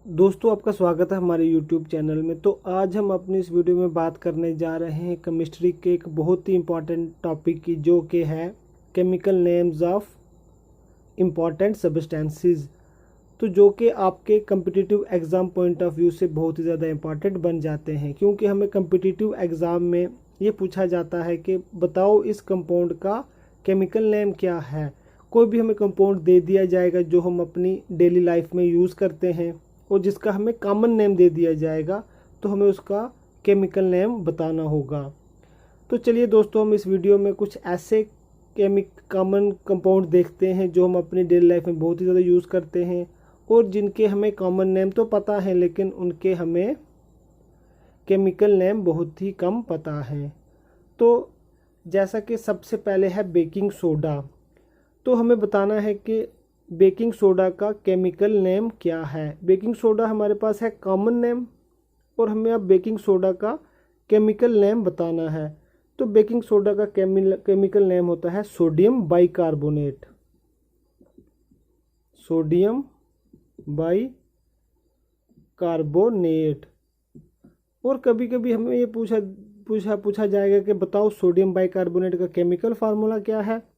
दोस्तों, आपका स्वागत है हमारे YouTube चैनल में। तो आज हम अपनी इस वीडियो में बात करने जा रहे हैं केमिस्ट्री के एक बहुत ही इम्पॉर्टेंट टॉपिक की, जो कि है chemical names of important substances. तो जो कि आपके competitive exam point of view से बहुत ही ज़्यादा इम्पॉर्टेंट बन जाते हैं, क्योंकि हमें कम्पिटिटिव एग्ज़ाम में ये पूछा जाता है कि बताओ इस कंपाउंड का केमिकल नेम क्या है। कोई भी हमें कंपाउंड दे दिया जाएगा जो हम अपनी डेली लाइफ में यूज़ करते हैं, और जिसका हमें कॉमन नेम दे दिया जाएगा, तो हमें उसका केमिकल नेम बताना होगा। तो चलिए दोस्तों, हम इस वीडियो में कुछ ऐसे कॉमन कंपाउंड देखते हैं जो हम अपनी डेली लाइफ में बहुत ही ज़्यादा यूज़ करते हैं, और जिनके हमें कॉमन नेम तो पता है, लेकिन उनके हमें केमिकल नेम बहुत ही कम पता है। तो जैसा कि सबसे पहले है बेकिंग सोडा। तो हमें बताना है कि बेकिंग सोडा का केमिकल नेम क्या है। बेकिंग सोडा हमारे पास है कॉमन नेम, और हमें अब बेकिंग सोडा का केमिकल नेम बताना है। तो बेकिंग सोडा का केमिकल नेम होता है सोडियम बाइकार्बोनेट। Sodium bicarbonate. और कभी कभी हमें ये पूछा जाएगा कि बताओ सोडियम बाइकार्बोनेट का केमिकल फार्मूला क्या है।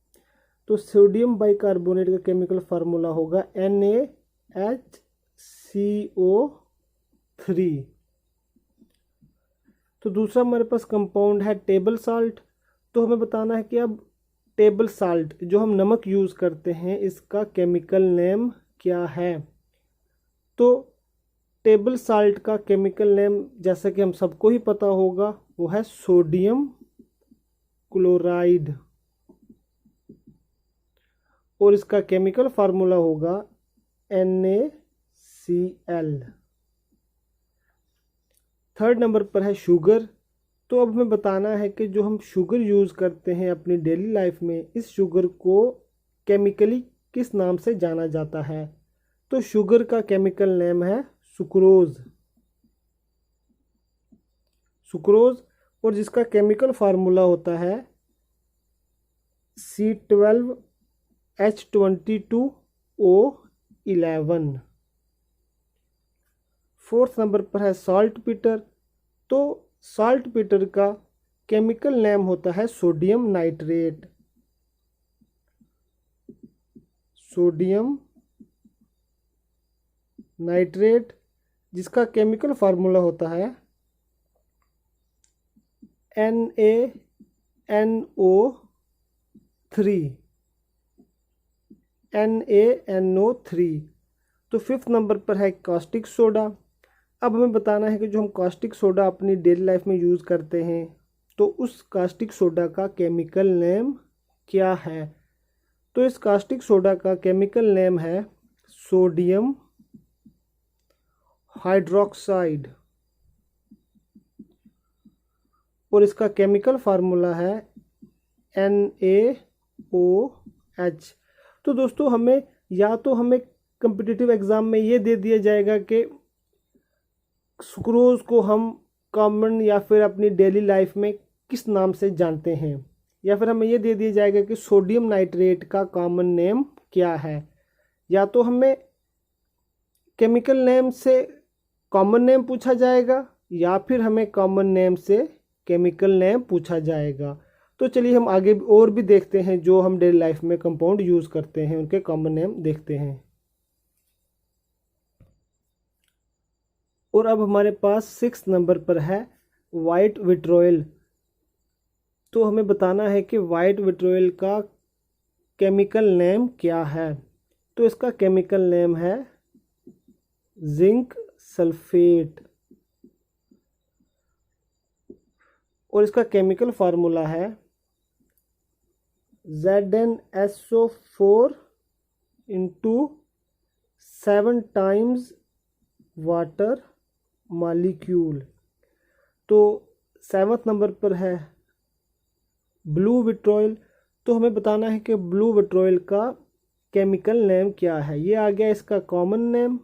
तो सोडियम बाइकार्बोनेट का केमिकल फार्मूला होगा NaHCO3। तो दूसरा हमारे पास कंपाउंड है टेबल साल्ट। तो हमें बताना है कि अब टेबल साल्ट, जो हम नमक यूज़ करते हैं, इसका केमिकल नेम क्या है। तो टेबल साल्ट का केमिकल नेम, जैसा कि हम सबको ही पता होगा, वो है सोडियम क्लोराइड, और इसका केमिकल फार्मूला होगा NaCl। थर्ड नंबर पर है शुगर। तो अब हमें बताना है कि जो हम शुगर यूज़ करते हैं अपनी डेली लाइफ में, इस शुगर को केमिकली किस नाम से जाना जाता है। तो शुगर का केमिकल नेम है सुक्रोज। सुक्रोज, और जिसका केमिकल फार्मूला होता है C12H22O11। फोर्थ नंबर पर है सॉल्ट पीटर। तो सॉल्ट पीटर का केमिकल नेम होता है सोडियम नाइट्रेट। सोडियम नाइट्रेट, जिसका केमिकल फार्मूला होता है NaNO3। NaNO3। तो फिफ्थ नंबर पर है कास्टिक सोडा। अब हमें बताना है कि जो हम कास्टिक सोडा अपनी डेली लाइफ में यूज़ करते हैं, तो उस कास्टिक सोडा का केमिकल नेम क्या है। तो इस कास्टिक सोडा का केमिकल नेम है सोडियम हाइड्रोक्साइड, और इसका केमिकल फार्मूला है NaOH। तो दोस्तों, हमें कम्पिटिटिव एग्ज़ाम में ये दे दिया जाएगा कि सुक्रोज को हम कॉमन या फिर अपनी डेली लाइफ में किस नाम से जानते हैं, या फिर हमें ये दे दिया जाएगा कि सोडियम नाइट्रेट का कॉमन नेम क्या है। या तो हमें केमिकल नेम से कॉमन नेम पूछा जाएगा, या फिर हमें कॉमन नेम से केमिकल नेम पूछा जाएगा। तो चलिए हम आगे और भी देखते हैं, जो हम डेली लाइफ में कंपाउंड यूज़ करते हैं उनके कॉमन नेम देखते हैं। और अब हमारे पास सिक्स नंबर पर है वाइट विट्रोइल। तो हमें बताना है कि वाइट विट्रोइल का केमिकल नेम क्या है। तो इसका केमिकल नेम है जिंक सल्फेट, और इसका केमिकल फार्मूला है ZnSO4 into 7 times water molecule. तो सेवन्थ नंबर पर है ब्लू विट्रोइल। तो हमें बताना है कि ब्लू विट्रोइल का केमिकल नेम क्या है। ये आ गया इसका कॉमन नेम,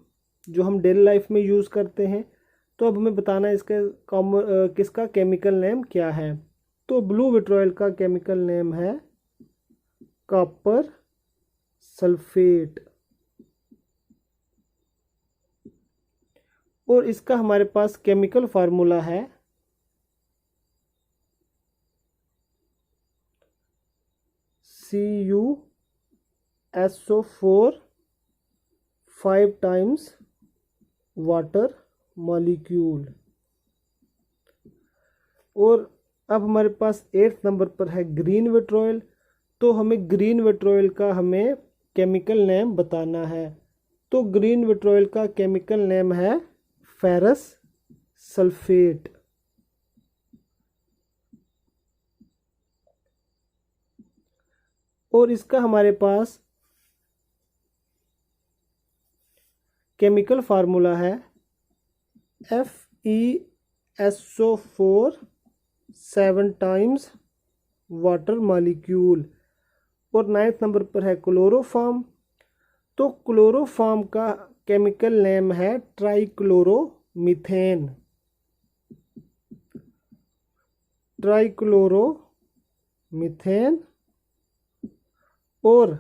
जो हम डेली लाइफ में यूज़ करते हैं। तो अब हमें बताना है इसका किसका केमिकल नेम क्या है। तो ब्लू विट्रोइल का केमिकल नेम है कॉपर सल्फेट। और इसका हमारे पास केमिकल फार्मूला है CuSO4 5 टाइम्स वाटर मॉलिक्यूल। और अब हमारे पास 8th नंबर पर है ग्रीन विट्रोल। तो हमें ग्रीन विट्रोल का हमें केमिकल नेम बताना है। तो ग्रीन विट्रोल का केमिकल नेम है फेरस सल्फेट। और इसका हमारे पास केमिकल फार्मूला है FeSO4 7 टाइम्स वाटर मॉलिक्यूल। और 9th नंबर पर है क्लोरोफॉर्म। तो क्लोरोफॉर्म का केमिकल नेम है ट्राइक्लोरोमीथेन। ट्राइक्लोरोमीथेन। और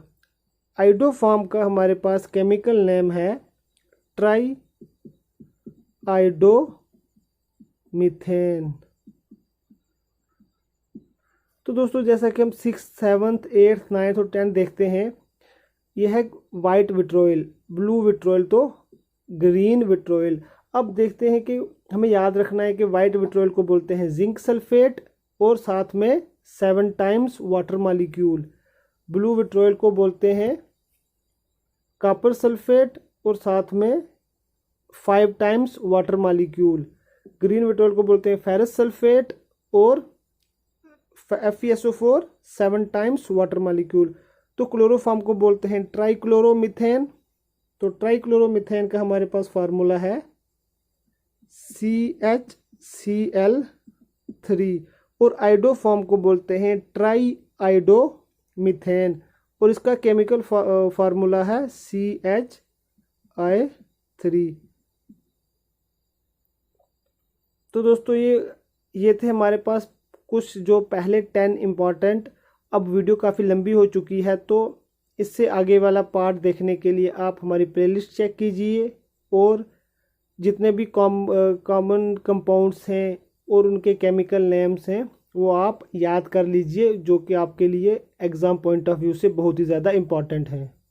आइडोफॉर्म का हमारे पास केमिकल नेम है ट्राई आइडोमीथेन। तो दोस्तों जैसा कि हम 6th 7th 8th 9th और 10th देखते हैं, यह है वाइट विट्रोइल, ब्लू विट्रोइल तो ग्रीन विट्रोइल। अब देखते हैं कि हमें याद रखना है कि वाइट विट्रोइल को बोलते हैं जिंक सल्फेट और साथ में 7 टाइम्स वाटर मॉलिक्यूल। ब्लू विट्रोइल को बोलते हैं कॉपर सल्फेट और साथ में 5 टाइम्स वाटर मॉलिक्यूल। ग्रीन विट्रोइल को बोलते हैं फेरस सल्फेट और FeSO4 7 टाइम्स वाटर मॉलिक्यूल। तो क्लोरोफॉर्म को बोलते हैं ट्राइक्लोरोमीथेन। तो ट्राइक्लोरोमीथेन का हमारे पास फार्मूला है CHCl3। और आइडोफॉर्म को बोलते हैं ट्राई आइडोमीथेन और इसका केमिकल फार्मूला है CHI3। तो दोस्तों ये थे हमारे पास कुछ जो पहले 10 इम्पॉर्टेंट। अब वीडियो काफ़ी लंबी हो चुकी है, तो इससे आगे वाला पार्ट देखने के लिए आप हमारी प्लेलिस्ट चेक कीजिए और जितने भी कॉमन कंपाउंड्स हैं और उनके केमिकल नेम्स हैं वो आप याद कर लीजिए, जो कि आपके लिए एग्ज़ाम पॉइंट ऑफ व्यू से बहुत ही ज़्यादा इम्पॉर्टेंट हैं।